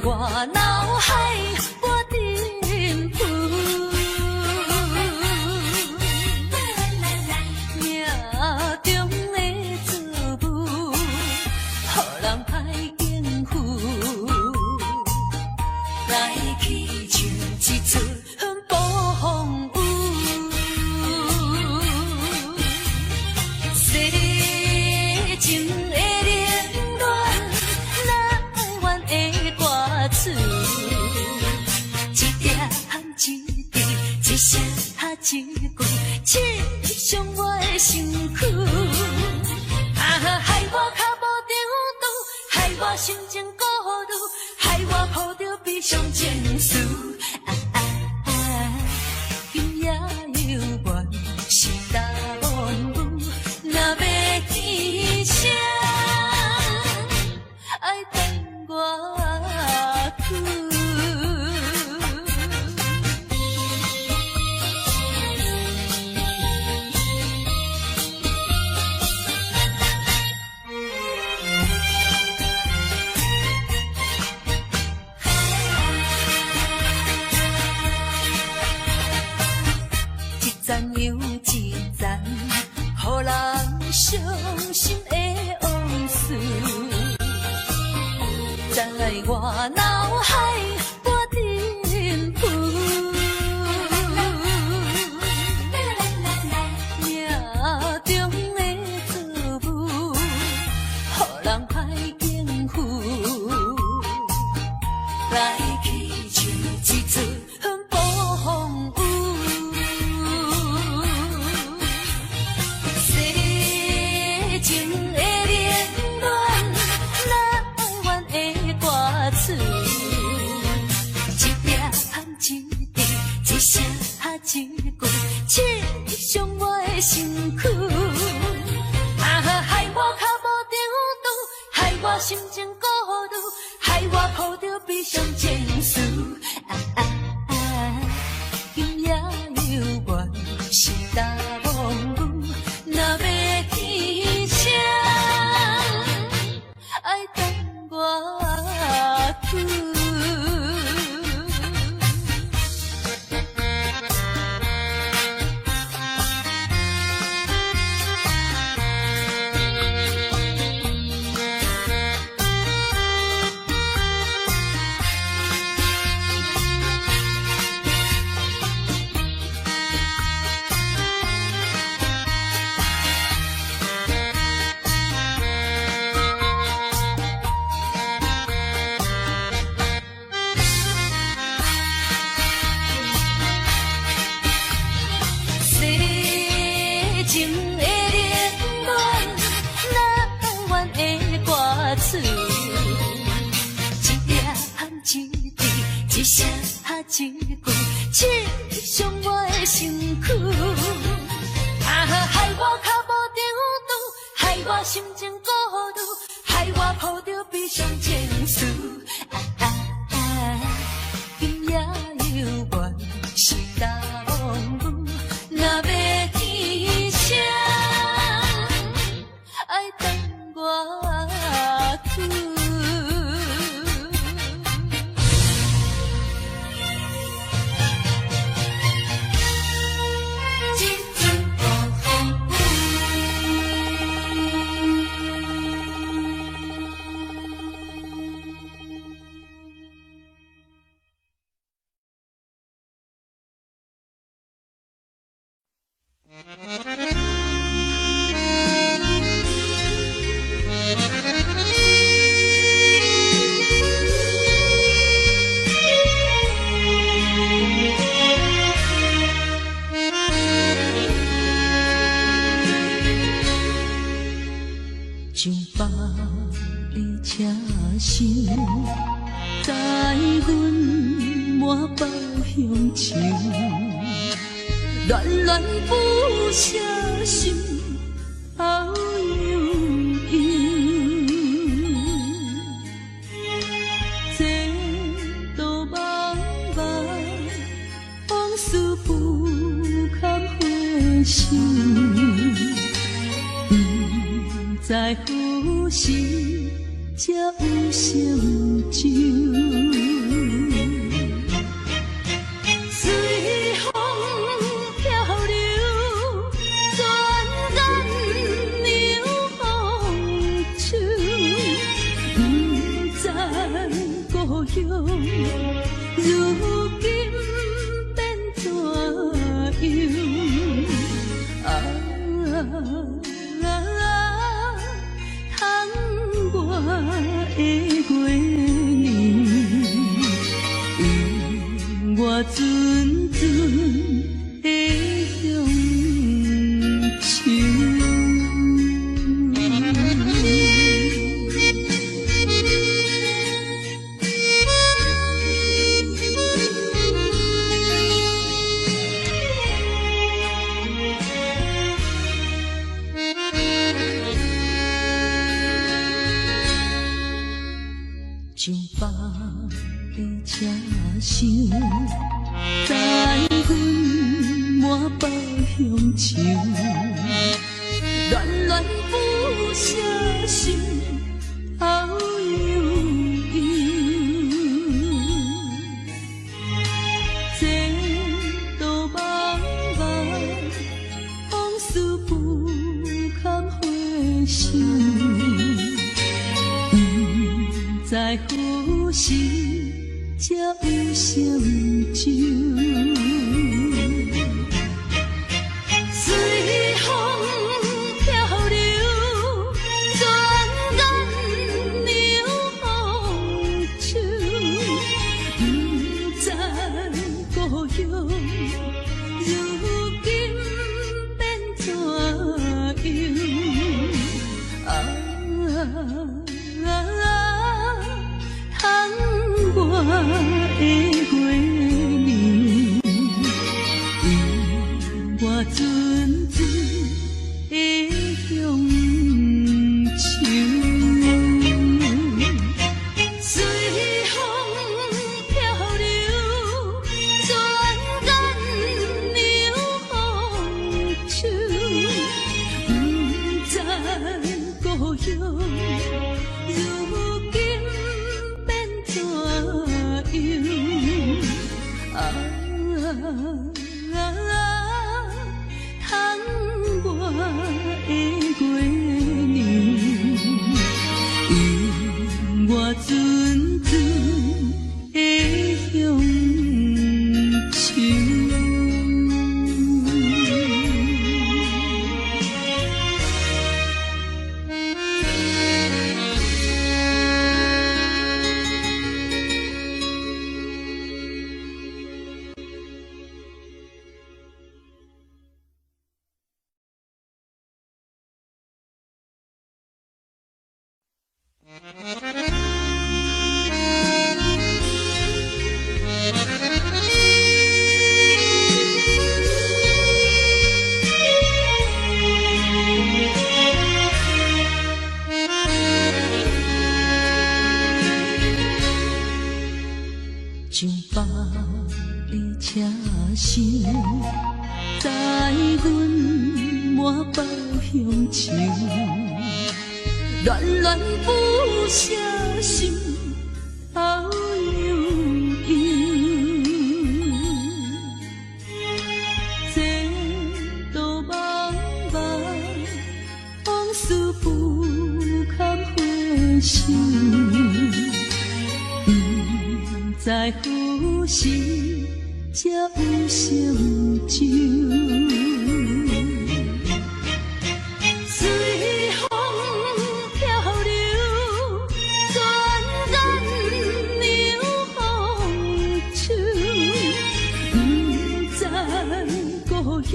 我脑海无沉浮。命中的作物，予人歹应付。来去像一出暴风雨。世情的冷暖，哪会怨的歌词？一点一滴，一声一句，刺伤我的身躯。害我脚无着路，害我心情孤独，害我抱着悲伤情绪。今夜犹原是答案有，若要天声，爱等我去。一站又一站，予人伤心的往事，在我脑海无沉浮。命中的作物，予人歹应付。来去像一出暴风雨。情的冷暖，哪会怨的歌词？一点一滴，一声一句，刺伤我的身躯。害我脚无着路，害我心情孤独，害我抱着悲伤情绪。今夜犹原是答案有，若要天声，爱等我去。情的冷暖，哪会怨的歌词？一点一滴，一声一句，刺伤我的身躯。害我脚无着路，害我心情孤独，害我抱着悲伤情绪。今夜犹原是答案有，若要天声，爱等我去。上北的车声，载阮满北乡情，恋恋不舍心，好悠悠。这道茫茫，往事不堪回首。在何时才有成就？乡，如今变怎样？窗外的月圆，我阵阵的乡愁。上北的车厢，载阮满北乡愁，恋恋不舍心头悠悠。前途茫茫，往事不堪回首。在何时才有相救？随风漂流，转眼流风手。不知故乡，如今变怎样？窗外的月圆，我阵阵的乡愁。随风漂流，转眼流风手。不知故乡，如今怎样？窗外的月圆，我阵阵的乡愁。上北的车厢，载阮满北乡愁，恋恋不舍心头悠悠。前途茫茫，往事不堪回首。在何时才有相救？随风漂流，转眼流风手。不知故乡，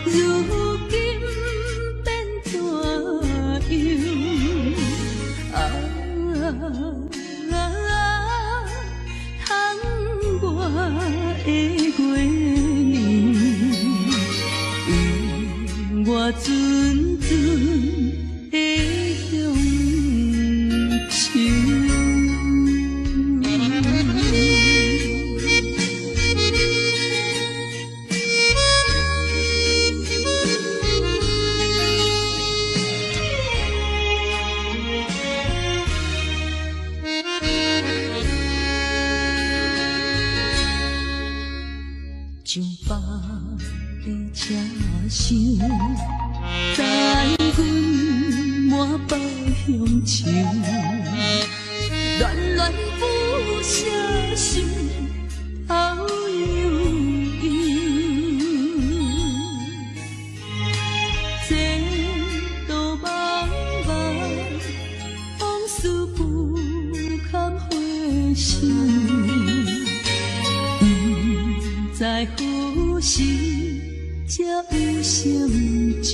如今变怎样？窗外的月圆，我阵阵的乡愁。上北的车厢，载阮满北乡愁，恋恋不写信头悠悠，前途茫茫，往事不堪回首，不知何时才有成就。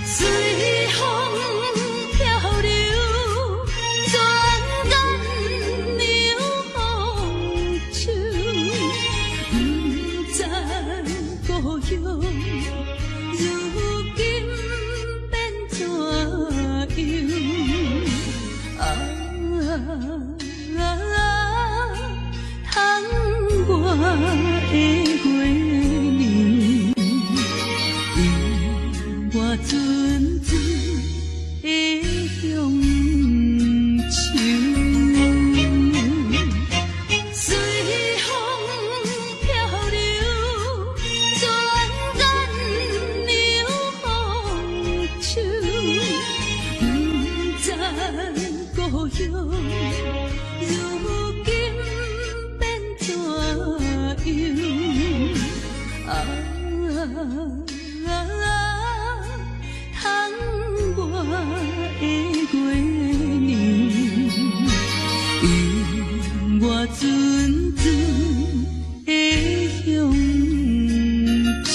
随风漂流，转眼流风手，不知故乡如今变怎样？通我的月亮，我阵阵的乡愁，随风漂流，转眼流风手，不知故乡如今变怎样？通我的月亮，引我阵阵的乡愁。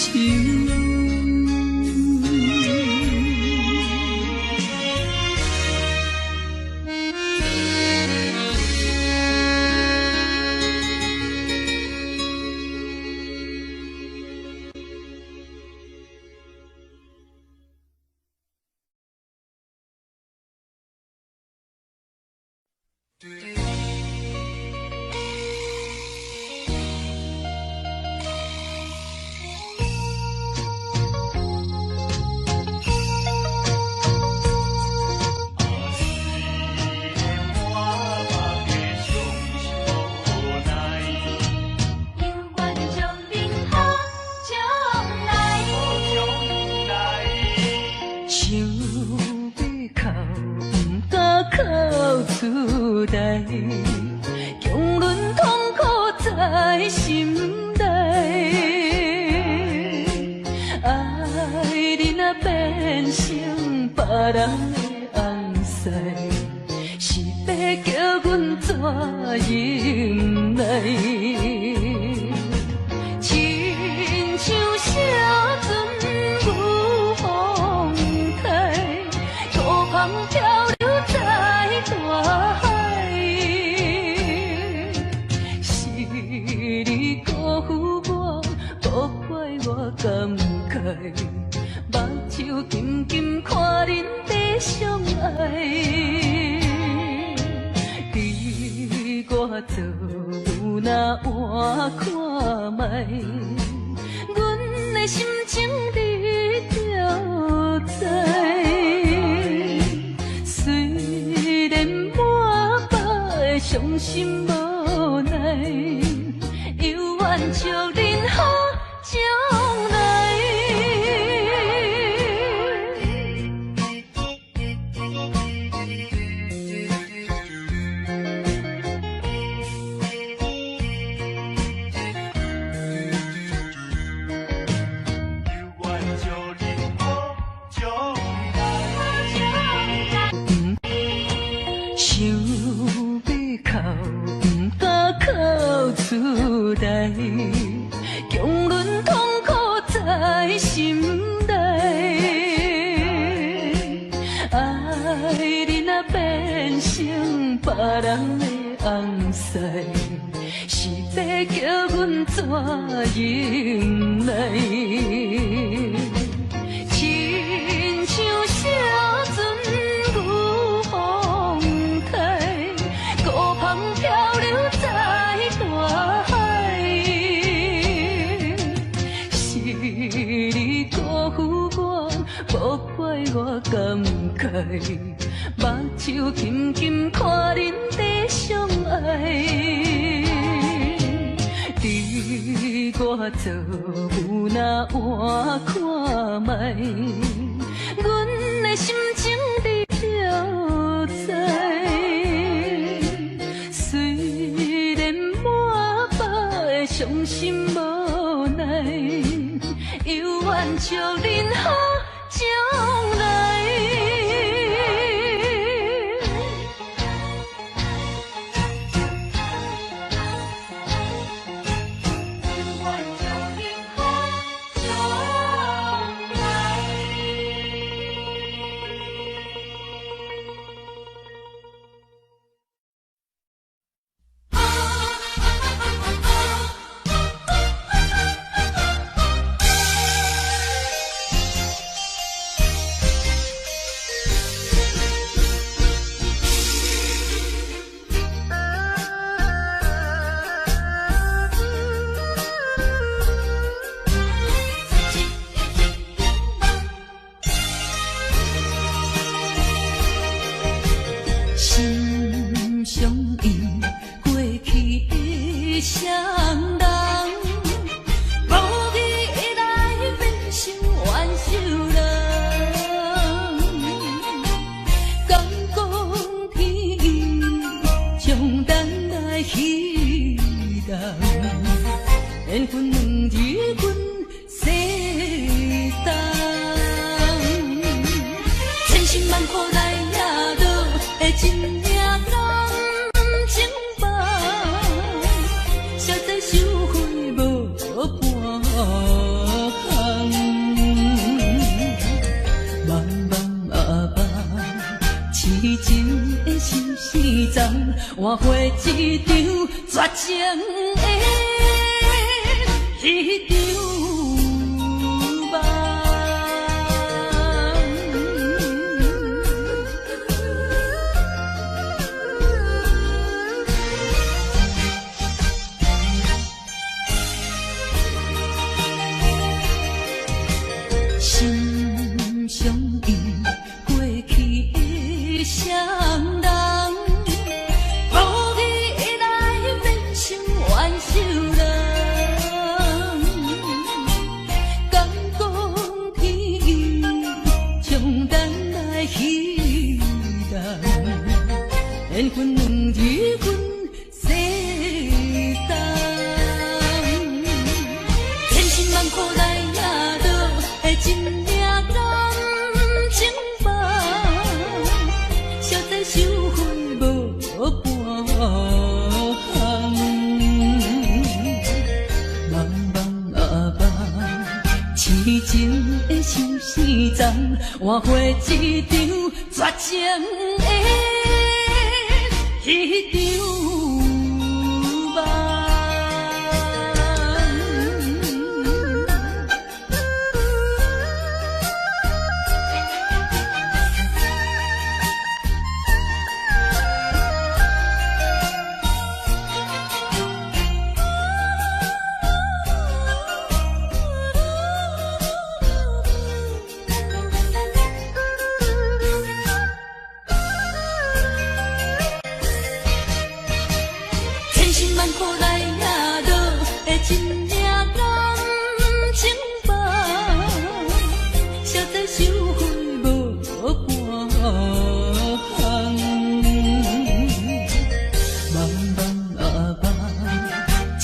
强忍痛苦在心内，爱你若变成别人的红婿，是要叫阮怎忍耐？亲像小船有风台，途旁漂流在大海。你辜负我，无怪我感慨，目睭紧紧看恁在相爱。你我做有哪换看卖，阮的心情你就知。虽然满腹的伤心无奈，犹愿祝恁好将来。想要哭，不敢哭出来，强忍痛苦在心内。爱你若变成别人的红婿，是要叫阮怎忍耐？亲像小船有风台，孤帆漂流在大海。是你辜负我，无怪我感慨，目睭紧紧看恁在相爱。你我做有哪换看卖，阮的心情你就知。心相印，过去的双人，无意来变成冤仇人。敢讲天意，将咱来彼人，缘分两字阮世当，千辛万苦来也落的真命人情梦，实在收回无半项。茫茫啊茫，痴情的心事重，换回一场绝情的迄场梦。心相印，过去的双人，无意来变成冤仇人。敢讲天意，将咱来彼人，缘分两字阮世当，千辛万苦来也落的真命人情梦，实在收回无半项。茫茫啊茫，痴情的心事重，换回一场绝情的迄场梦。千辛万苦来也落的真命人情梦，实在收回无半项。茫茫啊茫，痴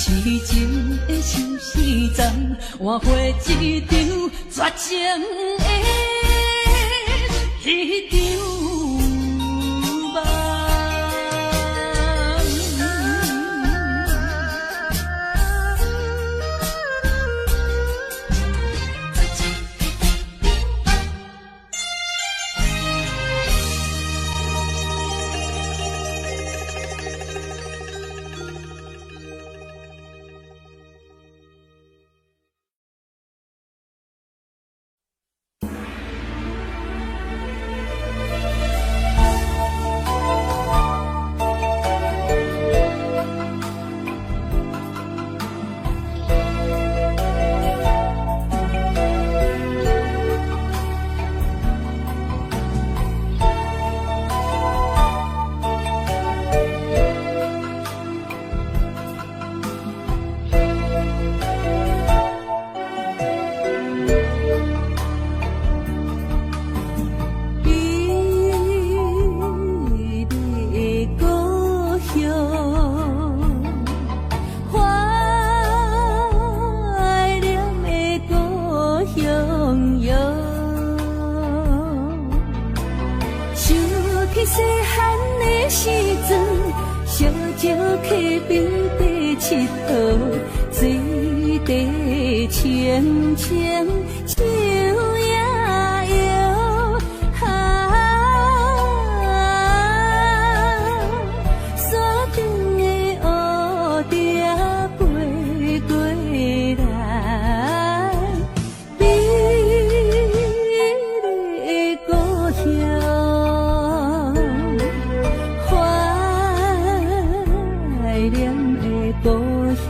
情的心事重，换回一场绝情的迄场梦。细汉的时阵，小石溪边底佚佗，水底清清，树也摇。山顶的乌蝶飞过来，美丽的故乡。怀念的故乡。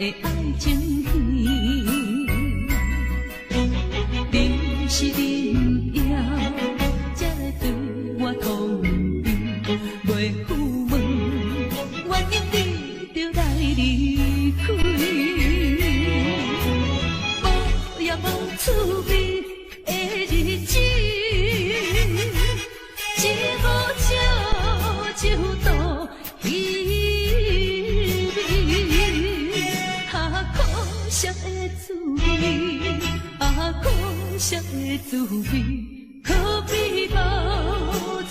的爱情戏。你是恁也才来对我通知，袂赴问原因你就来离开，无也无趣味的日子，只好笑就度稀微，可惜的滋味，可惜的滋味，可比无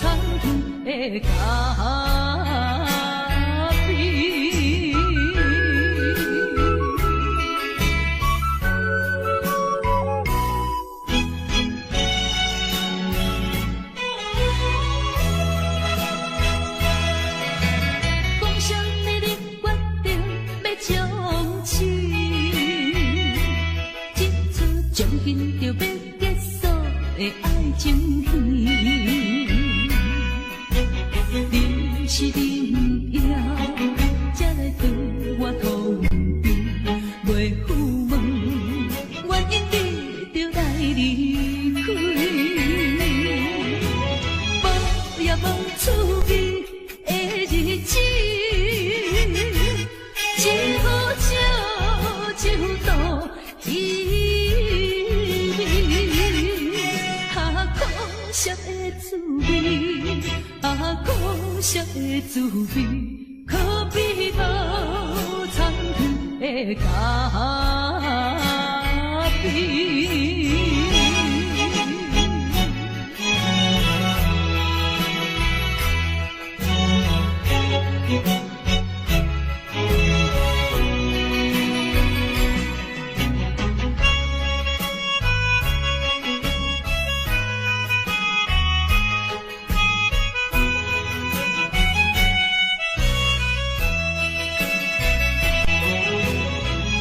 参远的咖啡。讲啥呢？你决定要将起，这出将近就要结束的爱情戏，你是恁也才来对我通知，袂赴问原因你就来离开，无也无趣味的日子，只好笑就度稀微，可惜的滋味，可惜的滋味，可比无参远的咖啡。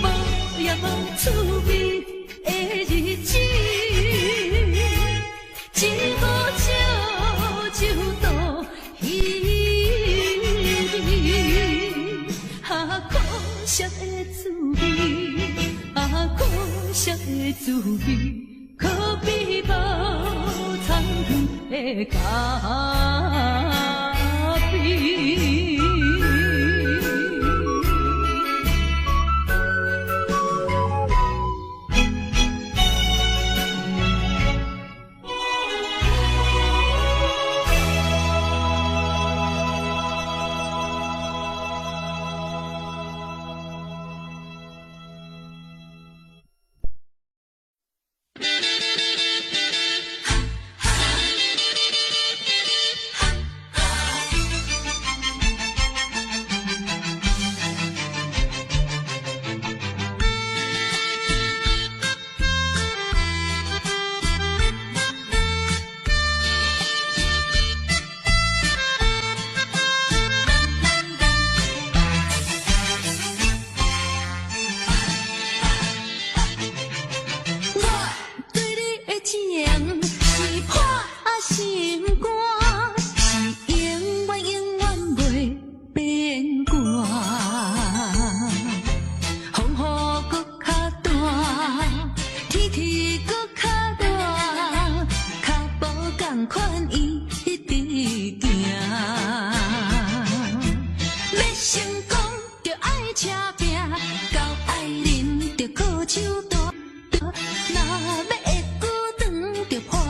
无也无趣味的日子，只好笑就度稀微，可惜的滋味，可惜的滋味，可比无参远的咖啡。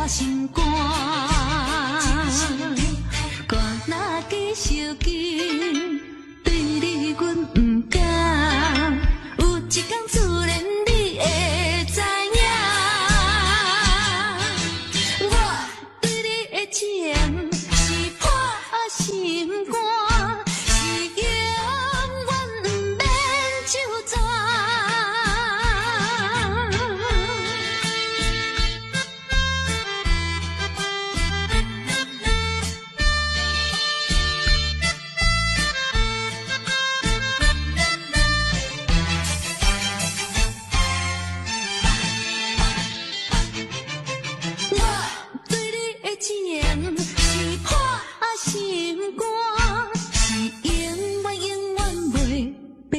心肝，肝若记受紧，对你阮不敢。有一天自然你会知影，我对你的情是破心肝，是永远不免就全。情是破心肝，是永远永远袂变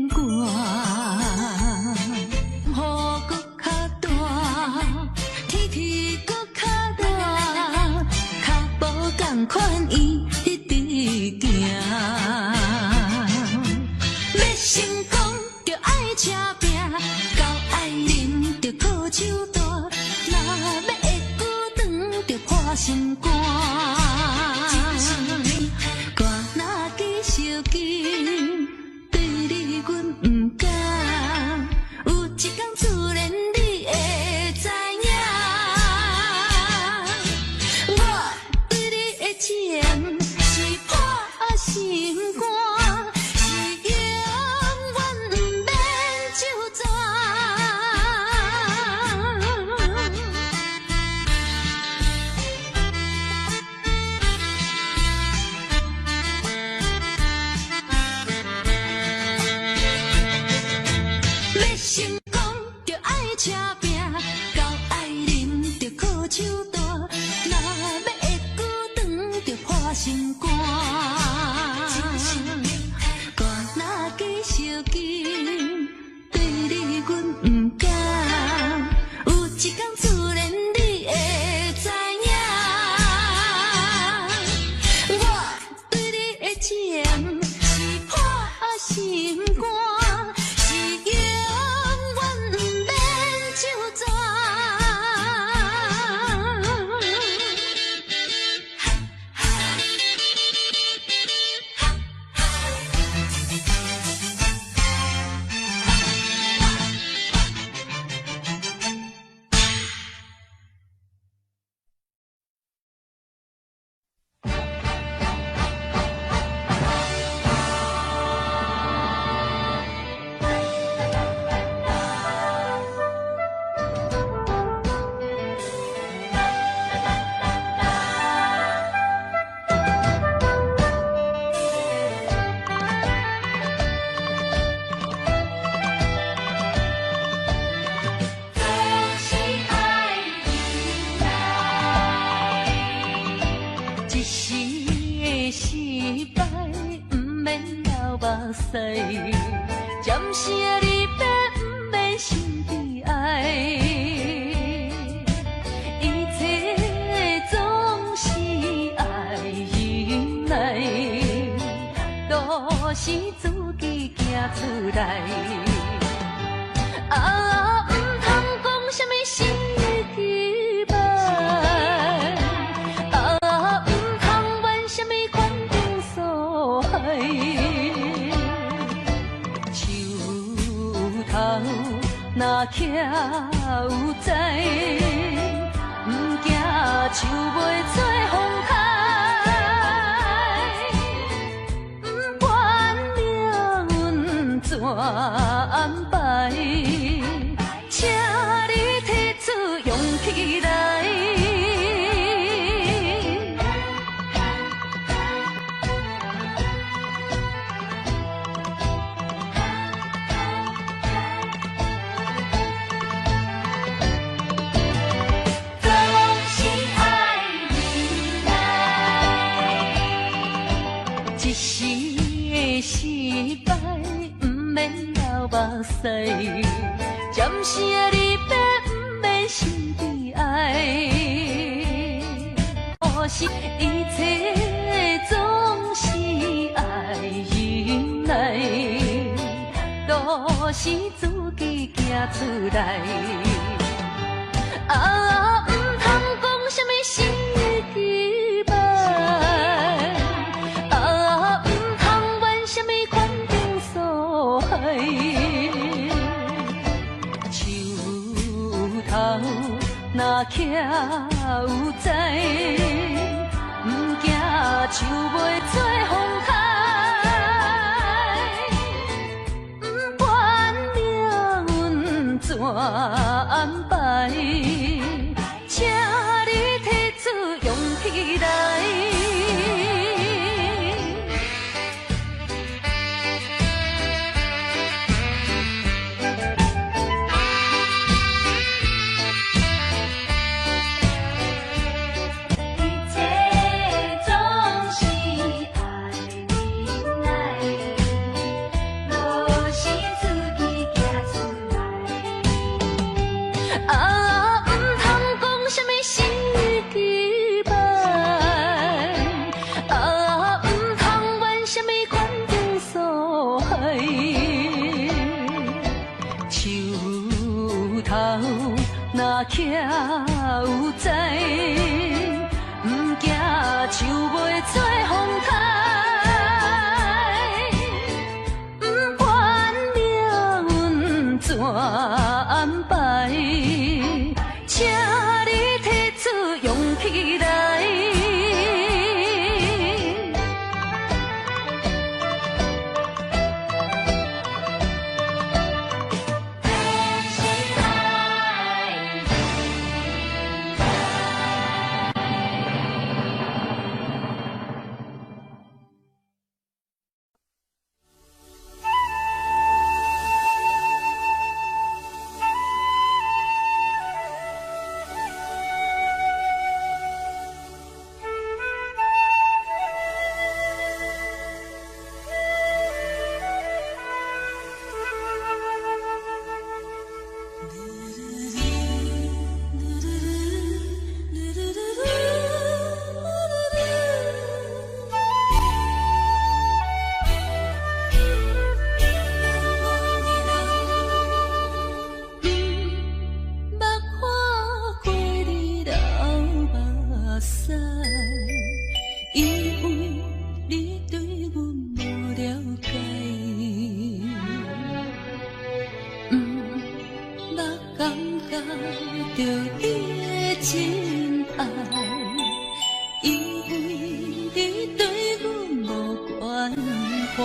卦。情是破心肝，是永远不免就全。要成功就爱车拼，到爱啉就靠手大，若要会久长就破心肝。肝若继续紧，对你阮不敢，有一天自然你会知影。我对你的情是破心肝，是永远不免就全。一时的失败，不免流目屎，暂时的离别，不免心悲哀。一切总是爱忍耐，都是自己行出来。啊，不通讲什么心的期盼。若徛有在，不惊树袂做风开，不管命运怎安排，请你提出勇气来。一时的失败，不免流目屎，暂时的离别，不免心悲哀。可是一切总是爱忍耐，都是自己行出来。啊，不通讲什么心的期盼。若徛有在，不惊树袂做风开，不管命运怎安排，请你提出勇气来。若徛有在，不惊树袂做风开，不管命运怎安排，请你提出勇气来。怀。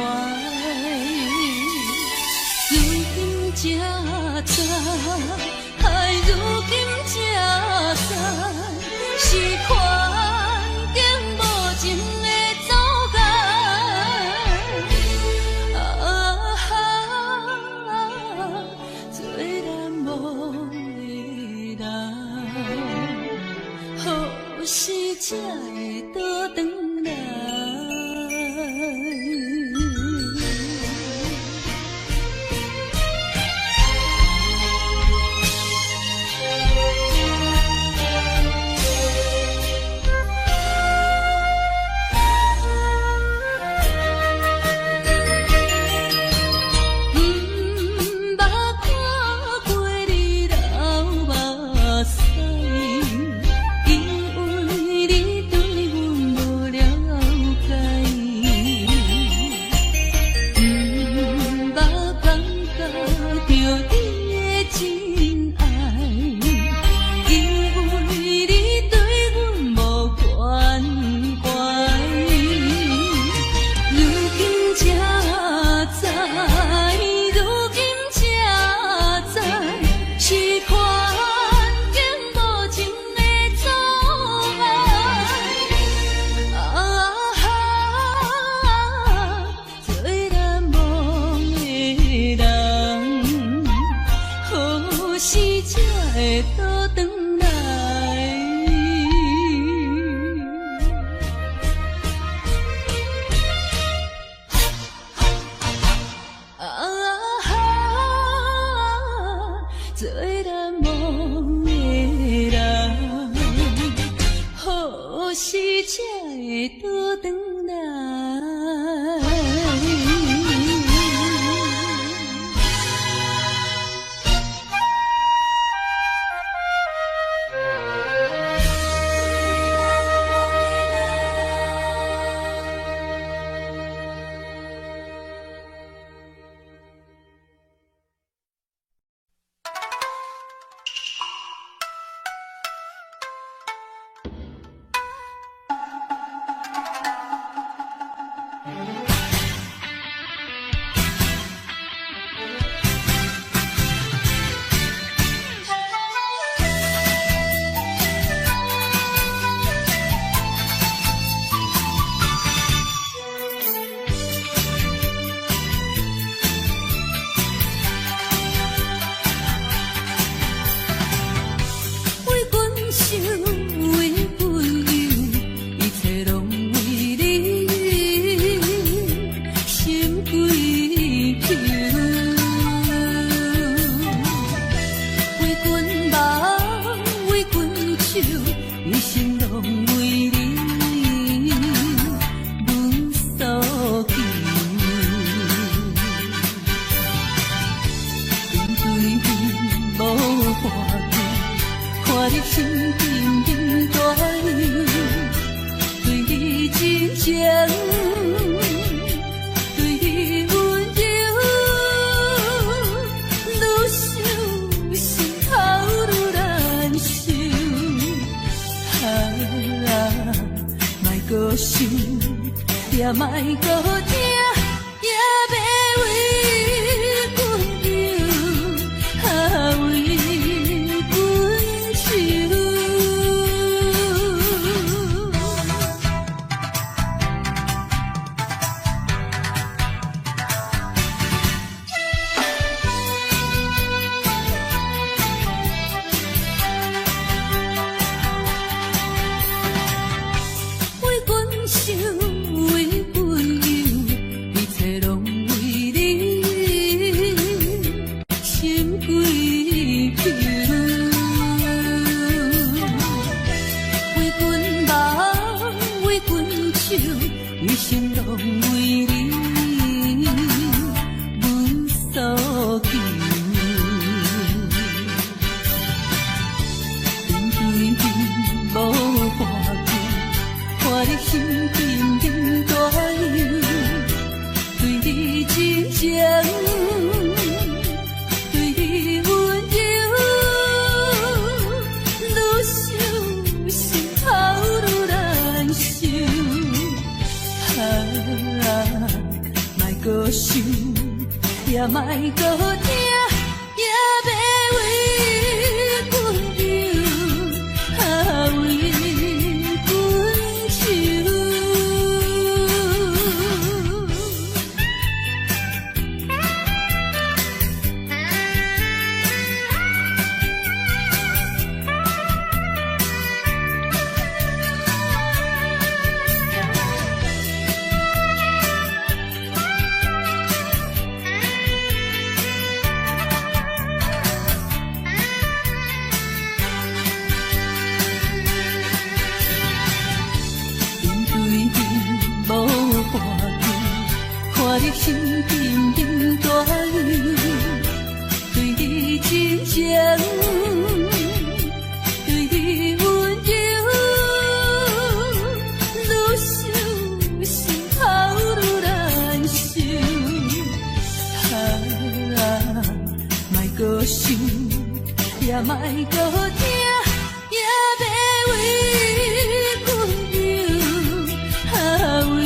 如今才知，如今才知，是环境无情的阻碍。做难忘的人，何时才会倒转来？也莫搁听，也要为阮忧，为阮愁。为阮想。余生拢为你阮所求，面对面无半句，看你心紧紧大忧，对你真情，对你温柔，愈想心头愈难受。搁想，也莫搁听，也别为阮忧，为阮愁。你心沉沉大雨，对你真情，对你温柔，愈想心头愈难受。莫搁想，也莫搁听，也别为阮忧，为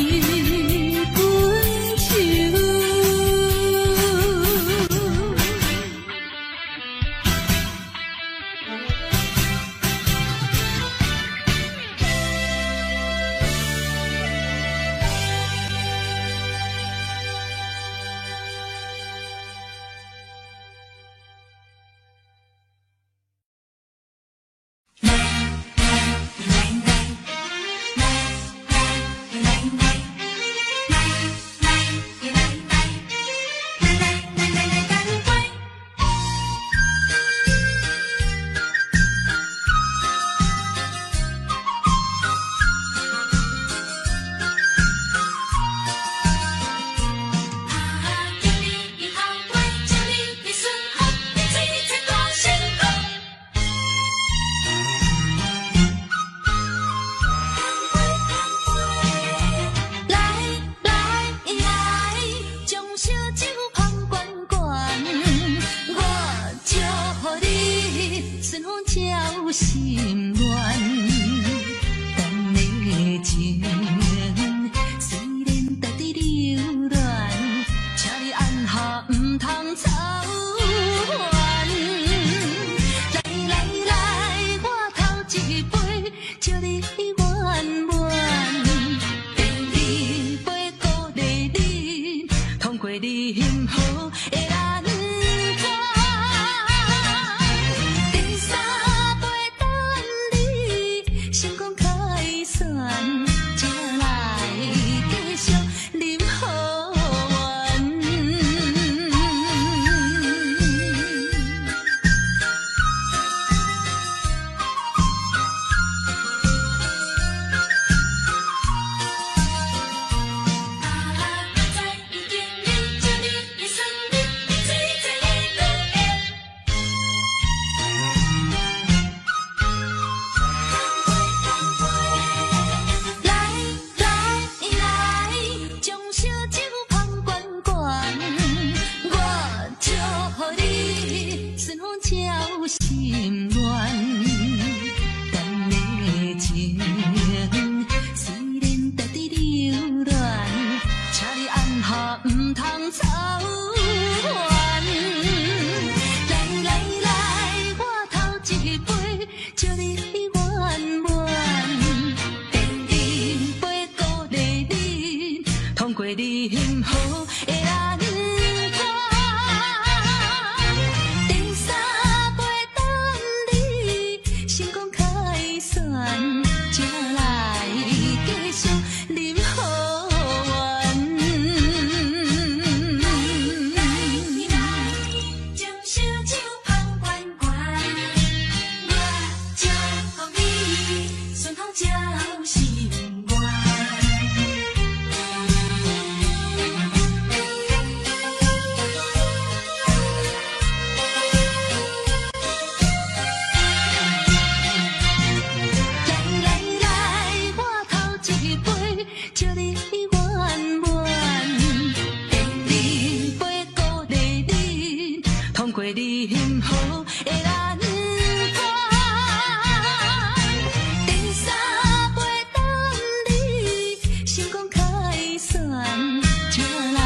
心乱，等的情虽然在伫流乱，请你按下唔通操烦。来，我头一杯，祝你圆满。第二杯鼓励你，通过你幸福的难关。第三杯等你成功开选，才来继续饮好运。心乱，等的情虽然在伫流乱，请你按下唔通操烦。来，我头一杯，祝你圆满。第二杯鼓励你，通过你幸福的难关。过你幸福的难关，第三杯等你成功开选，才来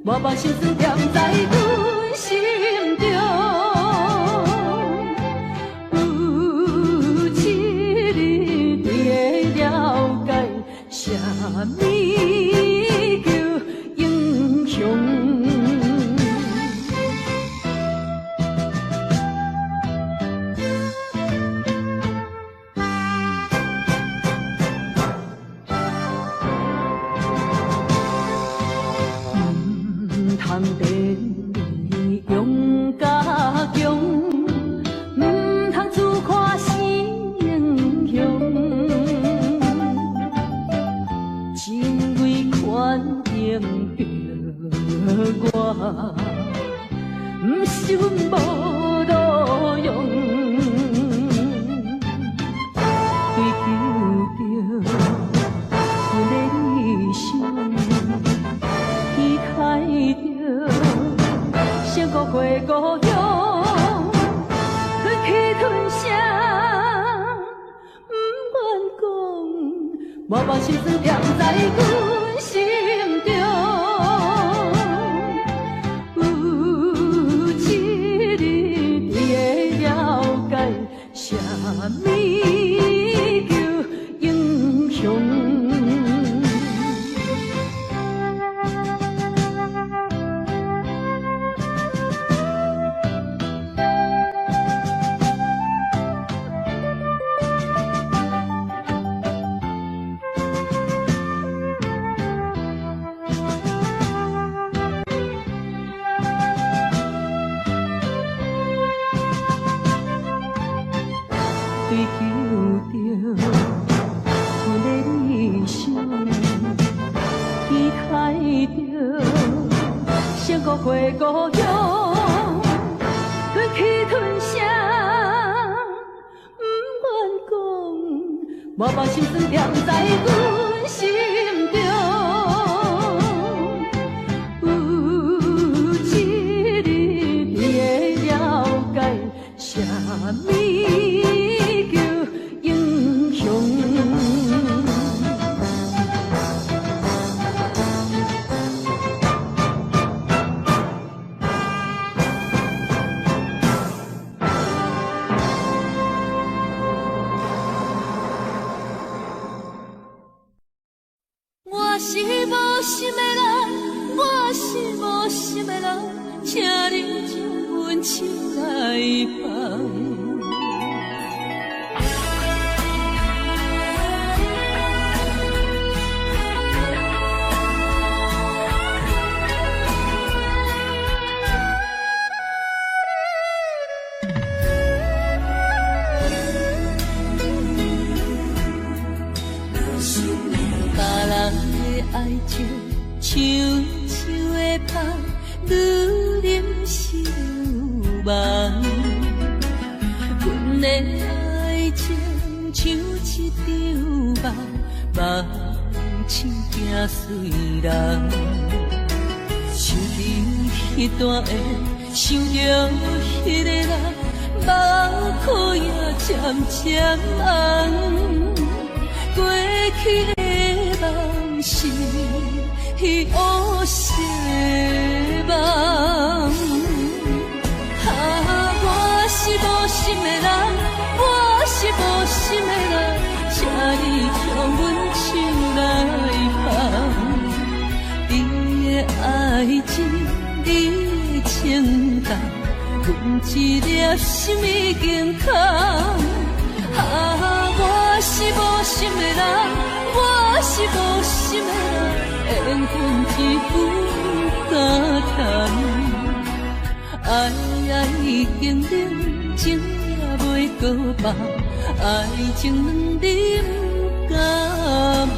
我把心思踮在阮心中，默默心酸踮在阮心中。有一日你会了解，啥物叫英雄。追求着阮的理想，期待着成功回故乡，忍气吞声，不愿讲，默默心酸踮在阮心中。有一日你会了解，啥物我是无心的人，我是无心的人，请你将阮手来放。爱情像树的香，愈淋是愈梦。阮的爱情像一场梦，梦醒惊随人。想着迄段的，想着迄个人，目眶也渐渐红。过去的梦是乌色梦，我是无心的人，我是无心的人，请你将阮手来放。你的爱情，你的情感，阮一粒心已经空。我是无心的人，我是无心的人，缘分只有甘谈。爱已经冷，情也袂搁放，爱情两人甘梦。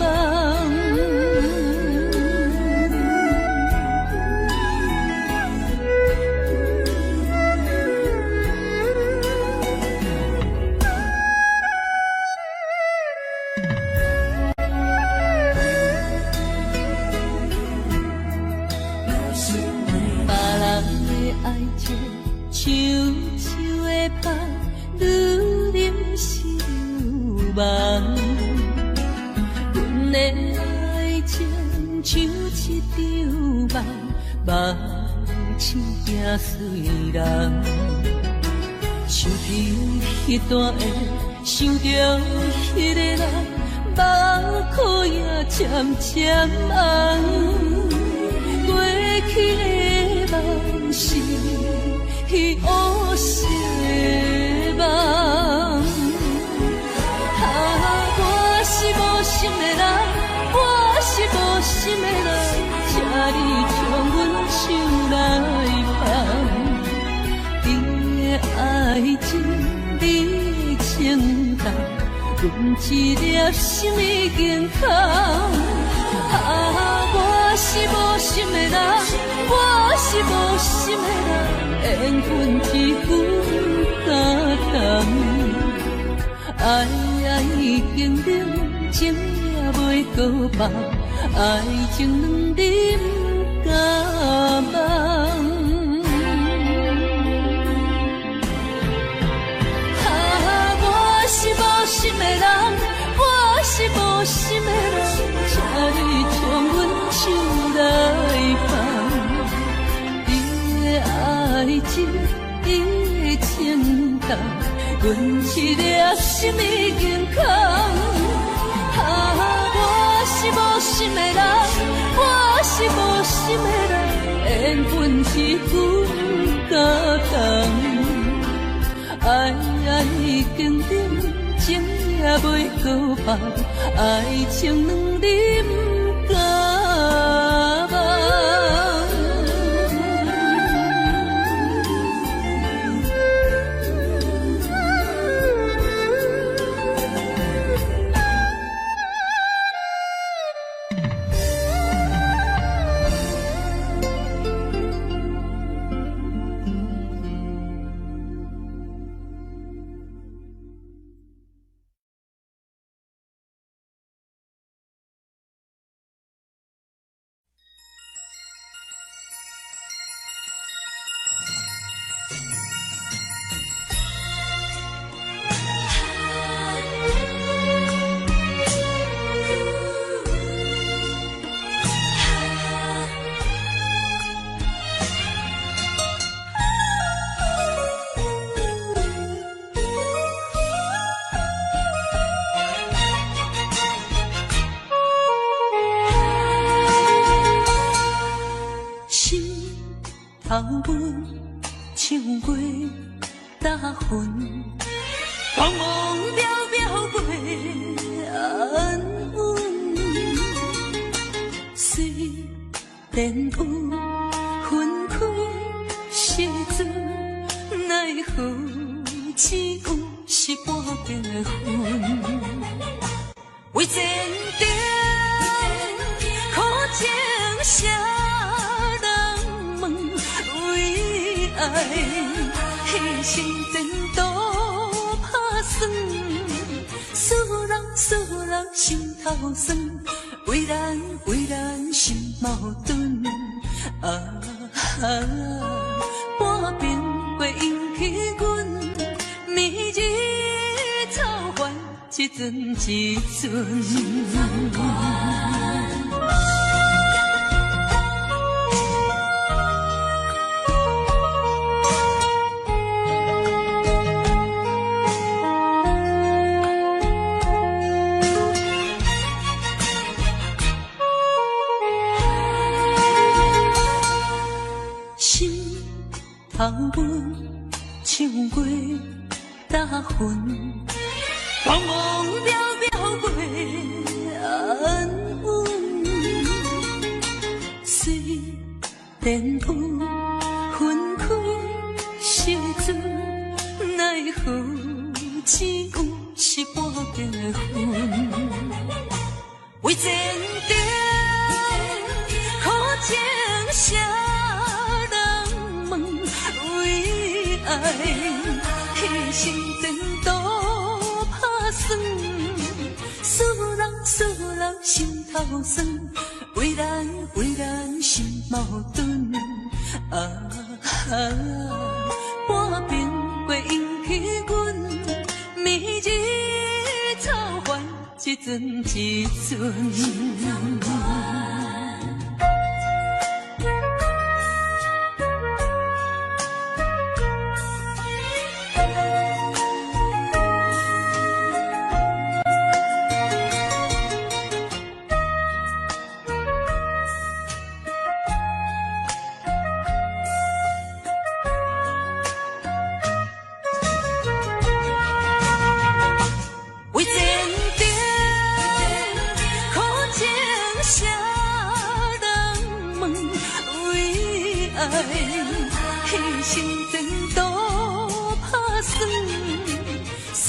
爱情像树的香，愈淋是愈梦。阮的爱情像一场梦，梦醒惊随人。想着迄段的，想着迄个人，目眶也渐渐红。过去的梦是乌色梦，我是无心的人，我是无心的人，请你将阮手来放。你的爱情，你的情感，阮一粒心已经空。我是无心的人，我是无心的人，缘分只有甘谈。爱已经冷，情也袂搁放，爱情两人甘梦。我是无心的人，我是无心的人。干，阮一粒心已经空。我是无心的人，我是无心的人，缘分是阮甲同。爱已经冷，情也袂搁放，爱情两日不甘望。头尾唱过大云，茫茫渺渺过安稳。虽然有分开时阵，奈何只有是半边的云。为前程苦情谁人问？为爱牺牲前途打算，使人心头酸。为咱心矛盾。半边过引起阮暝日操烦，一阵一阵。头尾唱过大云，茫茫渺渺过安稳。虽然有分开时阵，奈何只有是半边的云。为前程苦情谁爱牺牲前途打算，使人心头酸。为咱心矛盾。半边过引起阮暝日操烦，一阵一阵。牺牲前途打算，使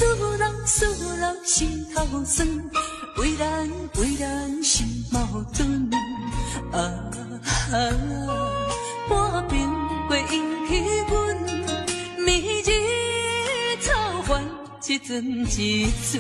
人心头酸。为咱心矛盾。半边过引起阮暝日操烦，一阵一阵。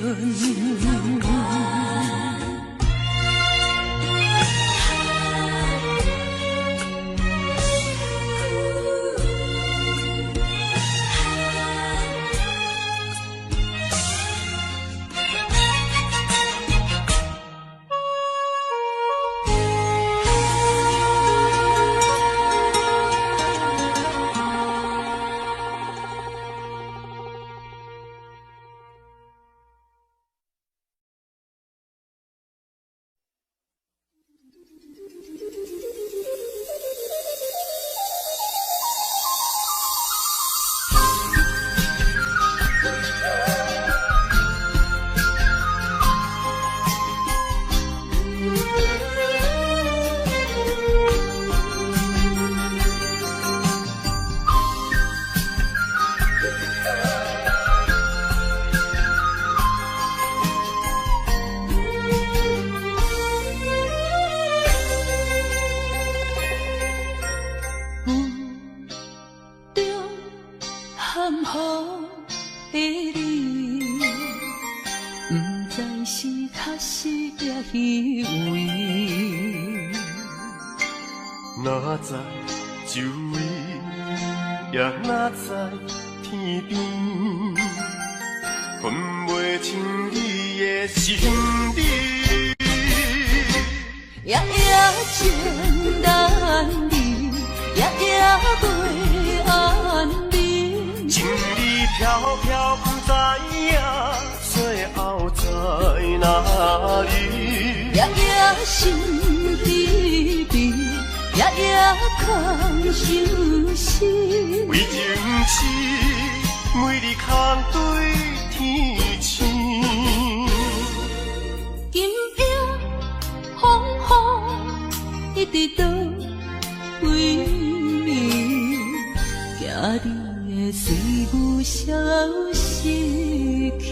的你，不知是确实也虚伪。哪知周围，也哪知天边，分袂清你的心底。夜夜情难离，夜夜袂安宁。情意飘飘，不知影最后在哪里。夜夜心悲悲，夜夜空相思。为情痴，每日空对天星。今夜风雨一直到为暝，惊你的随我消失去。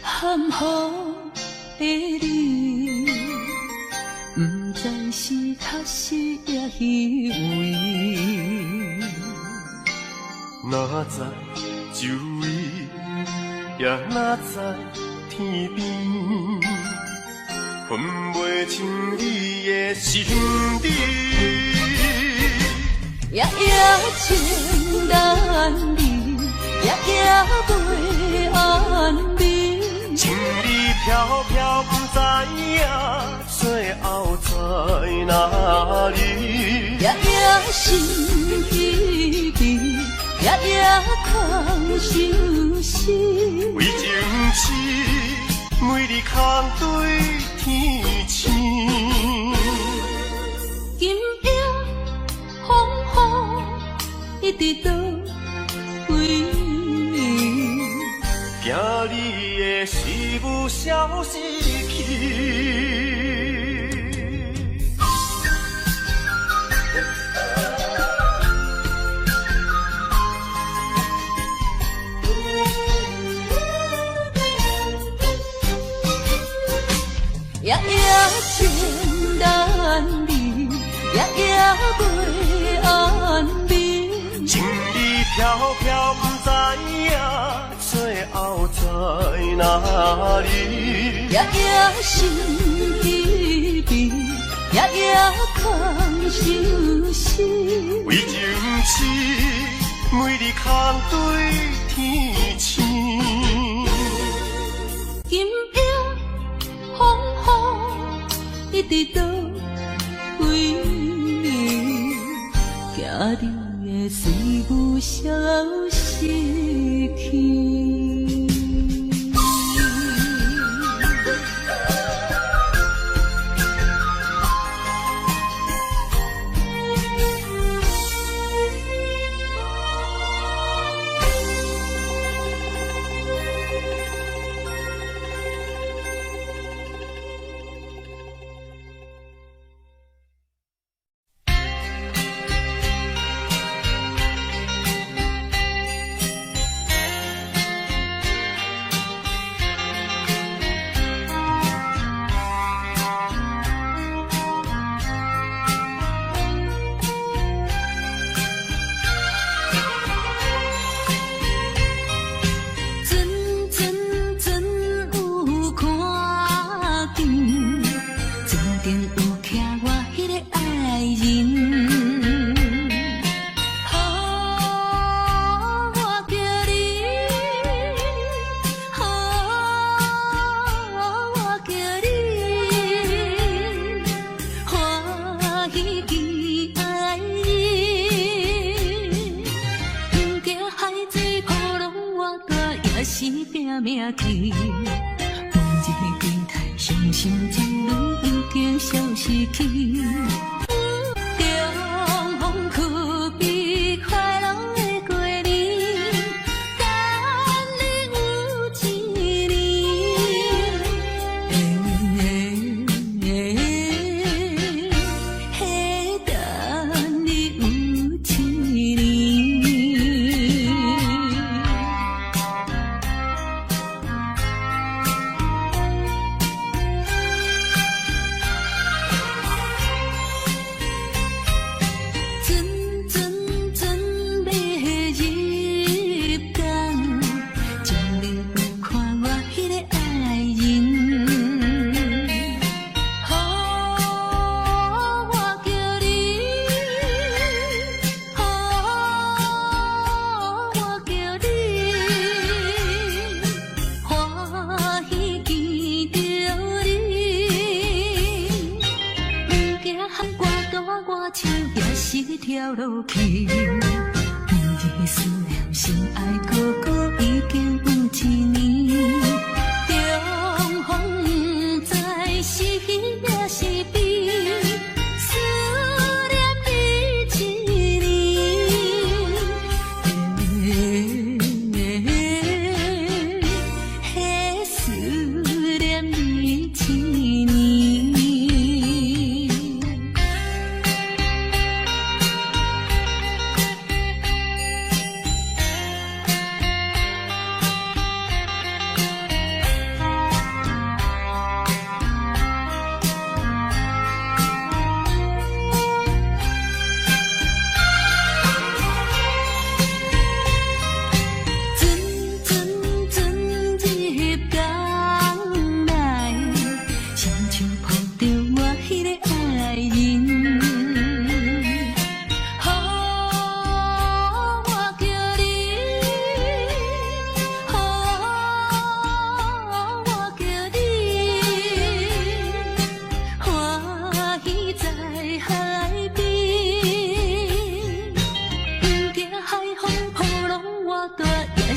含糊的你，不知是确实也虚伪。哪知周围，也哪知天边，分袂清你的心底。夜夜情难离，夜夜袂安宁。情意飘飘，不知影最后在哪里。夜夜心悲悲，夜夜空相思。为情痴，每日空对天星。今夜风雨一直到为暝，惊你的随我消失去。夜夜情难离，夜夜袂安宁。情意飘飘，不知影最后在哪里。夜夜心悲悲，夜夜空相思。为情痴，每日空对天星。今夜风雨一直到为暝，惊你的随我消失去。命去，往日的光彩，伤心一轮已经消失去。中风去比快乐的过年，念心爱哥哥已经有一年，重逢不知是喜也是悲，思念你一年，嘿，思念你一年。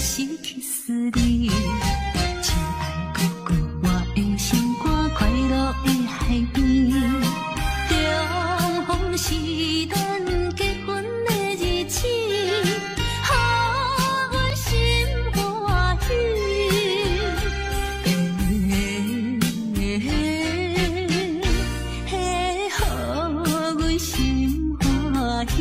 失去思你，亲爱哥哥，我的心肝快乐的海边，重逢是咱结婚的日子，予阮心欢喜，予阮心欢喜。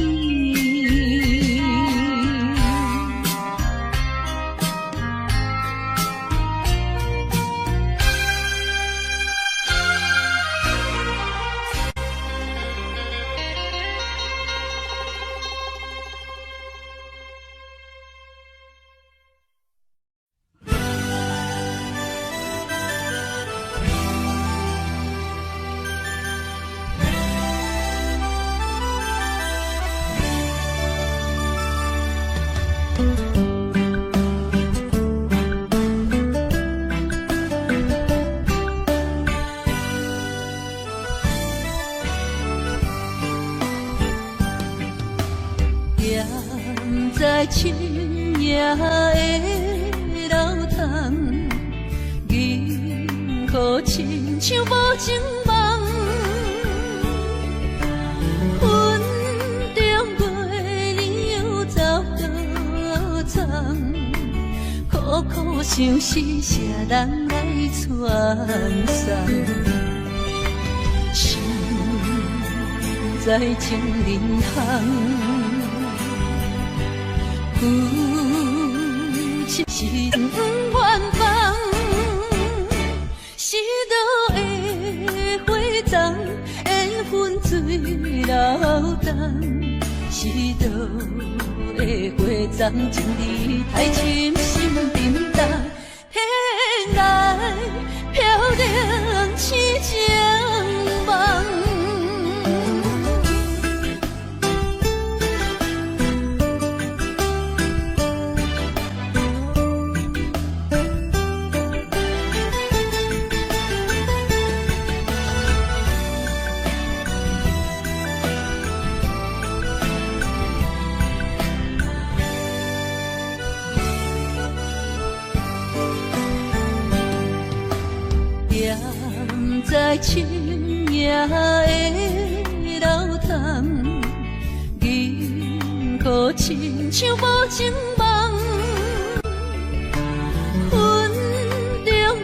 在深夜的楼堂，银河亲像无情梦，云中月亮又走多藏，苦苦相思谁人来传送？心在情人行。有情是远方，是倒的花丛，缘分水流动，是倒的花丛，情义太深，心沉重，天涯飘零痴情梦。在深夜的楼堂，银河亲像无情梦，云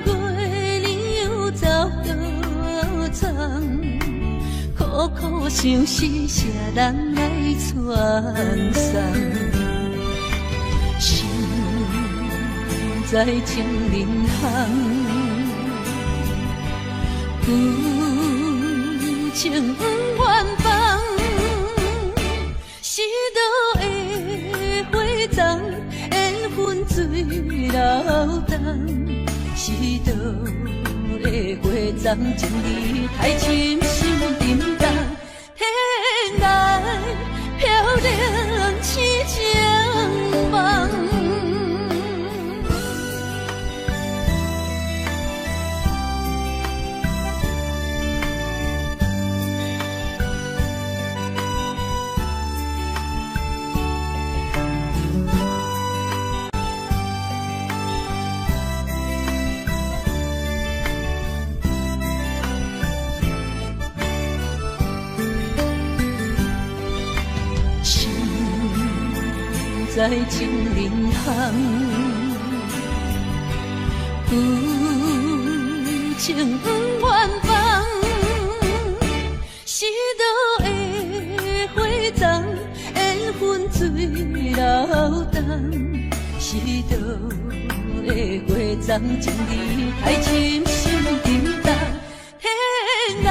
中月亮又走多藏，苦苦相思谁人来传送？心在情人行。有情远方，是倒的花丛，缘分水流动，是倒的花丛，情义太深，心沉重，天涯飘零痴情梦。来情人行，有情不愿放，是倒的花丛，缘分水流动，是倒的花丛，情义太深心沉重，天涯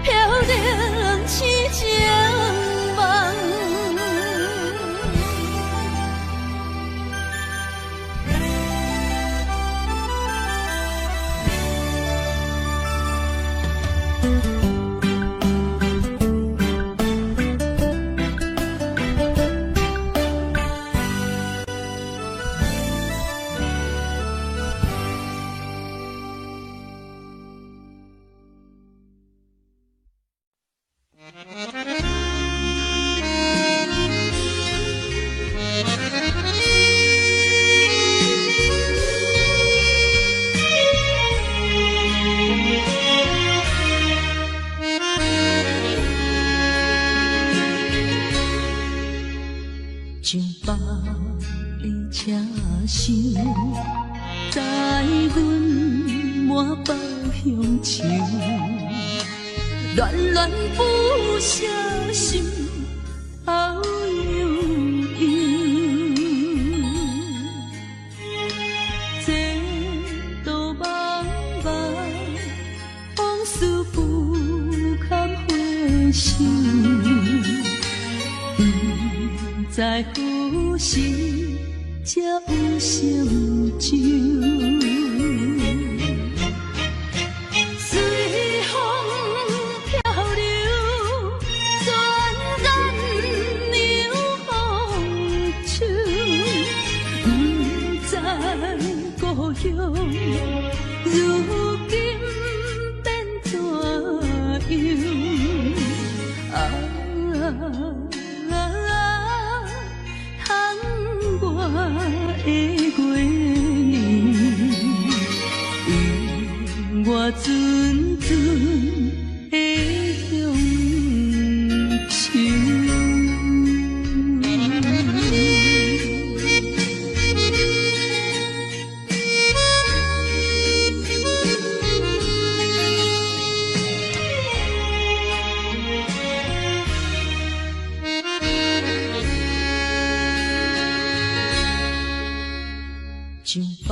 飘零痴情梦。上北的车声，载阮满北乡愁，恋恋不舍心，好悠悠。这道茫茫，往事不堪回首。在何时才有成就？随风漂流，转眼流风手，不知故乡如今变怎样？我的月圆，我阵阵的乡愁。上北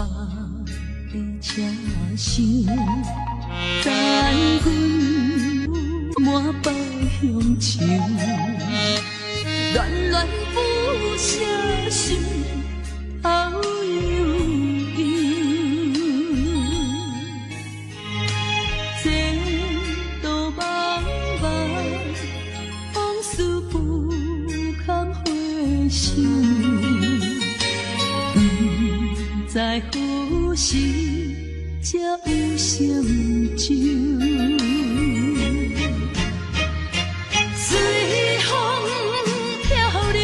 的车声，载阮满北乡愁，恋恋不舍心，好悠悠。这道茫茫，往事不堪回首。在何时才有成就？随风漂流，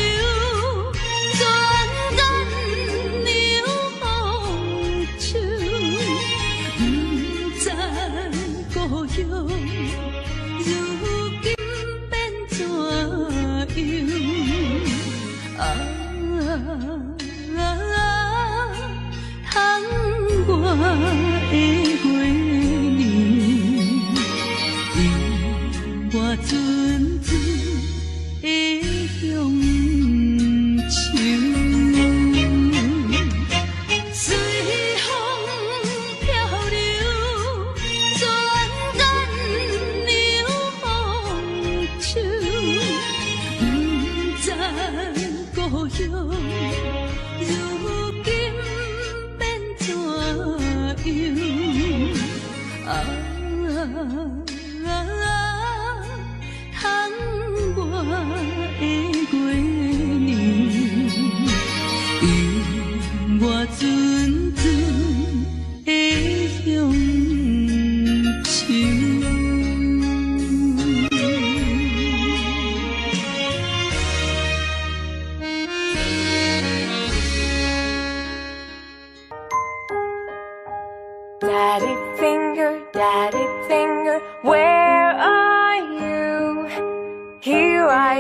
转眼流风手，不知故乡如今变怎样？窗外的月圆，我阵阵的乡愁。随风漂流，转眼流风手，不知故乡如今怎样？窗外的月圆，我阵阵的乡愁。Daddy finger, where are you? Here I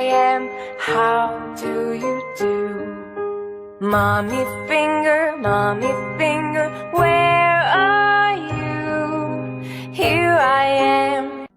am, how do you do? Mommy finger, where are you? Here I am.